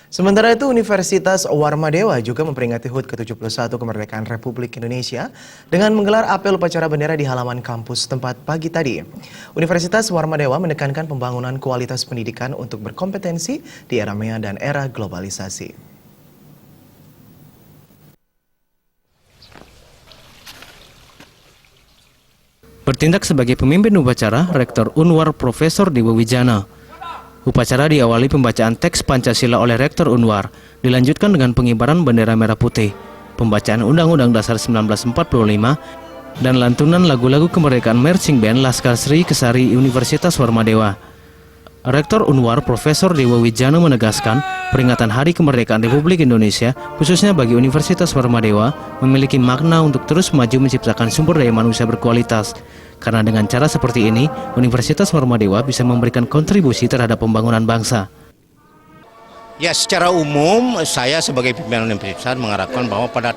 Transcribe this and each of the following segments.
Sementara itu, Universitas Warmadewa juga memperingati HUT ke-71 kemerdekaan Republik Indonesia dengan menggelar apel upacara bendera di halaman kampus tempat pagi tadi. Universitas Warmadewa menekankan pembangunan kualitas pendidikan untuk berkompetensi di era maya dan era globalisasi. Bertindak sebagai pemimpin upacara, Rektor Unwar Profesor Dewa Wijana. Upacara diawali pembacaan teks Pancasila oleh Rektor Unwar, dilanjutkan dengan pengibaran bendera merah putih, pembacaan Undang-Undang Dasar 1945, dan lantunan lagu-lagu kemerdekaan Marching Band Laskar Sri Kesari Universitas Warmadewa. Rektor Unwar Profesor Dewa Wijana menegaskan, peringatan Hari Kemerdekaan Republik Indonesia, khususnya bagi Universitas Warmadewa, memiliki makna untuk terus maju menciptakan sumber daya manusia berkualitas. Karena dengan cara seperti ini, Universitas Warmadewa bisa memberikan kontribusi terhadap pembangunan bangsa. Ya, secara umum saya sebagai pimpinan universitas mengharapkan bahwa pada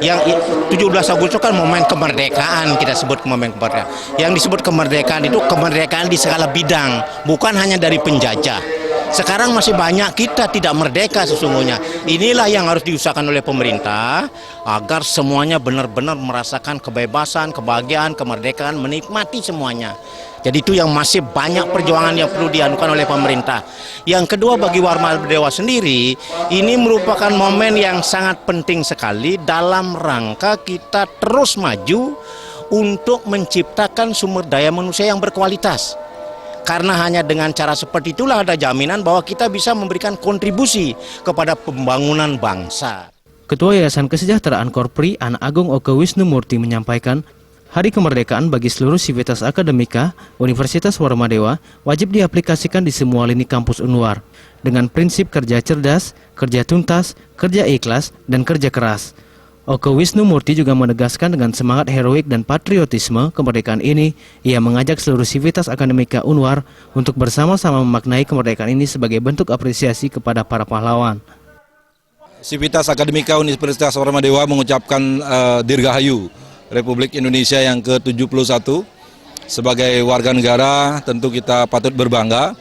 yang 17 Agustus kan momen kemerdekaan, kita sebut momen kemerdekaan. Yang disebut kemerdekaan itu kemerdekaan di segala bidang, bukan hanya dari penjajah. Sekarang masih banyak kita tidak merdeka sesungguhnya. Inilah yang harus diusahakan oleh pemerintah agar semuanya benar-benar merasakan kebebasan, kebahagiaan, kemerdekaan, menikmati semuanya. Jadi itu yang masih banyak perjuangan yang perlu dianukan oleh pemerintah. Yang kedua, bagi Warmadewa sendiri, ini merupakan momen yang sangat penting sekali dalam rangka kita terus maju untuk menciptakan sumber daya manusia yang berkualitas. Karena hanya dengan cara seperti itulah ada jaminan bahwa kita bisa memberikan kontribusi kepada pembangunan bangsa. Ketua Yayasan Kesejahteraan Korpri, Anak Agung Oke Wisnumurti menyampaikan, Hari Kemerdekaan bagi seluruh sivitas akademika Universitas Warmadewa wajib diaplikasikan di semua lini kampus Unwar dengan prinsip kerja cerdas, kerja tuntas, kerja ikhlas, dan kerja keras. Oke Wisnumurti juga menegaskan dengan semangat heroik dan patriotisme kemerdekaan ini, ia mengajak seluruh sivitas akademika Unwar untuk bersama-sama memaknai kemerdekaan ini sebagai bentuk apresiasi kepada para pahlawan. Sivitas Akademika Universitas Warmadewa mengucapkan Dirgahayu Republik Indonesia yang ke-71. Sebagai warga negara tentu kita patut berbangga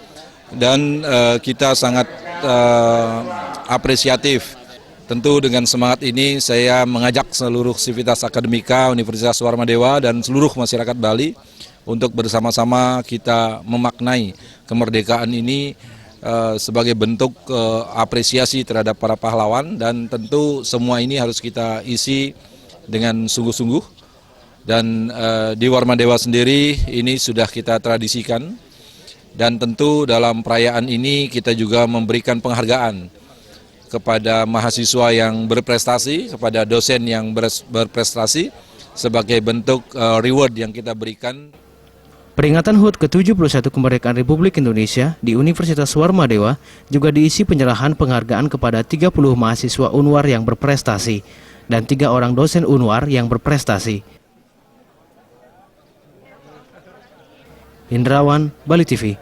dan kita sangat apresiatif. Tentu dengan semangat ini saya mengajak seluruh sivitas akademika Universitas Warmadewa dan seluruh masyarakat Bali untuk bersama-sama kita memaknai kemerdekaan ini sebagai bentuk apresiasi terhadap para pahlawan, dan tentu semua ini harus kita isi dengan sungguh-sungguh. Dan di Warmadewa sendiri ini sudah kita tradisikan, dan tentu dalam perayaan ini kita juga memberikan penghargaan kepada mahasiswa yang berprestasi, kepada dosen yang berprestasi sebagai bentuk reward yang kita berikan. Peringatan HUT ke-71 kemerdekaan Republik Indonesia di Universitas Warmadewa juga diisi penyerahan penghargaan kepada 30 mahasiswa Unwar yang berprestasi dan 3 orang dosen Unwar yang berprestasi. Indrawan, Bali TV.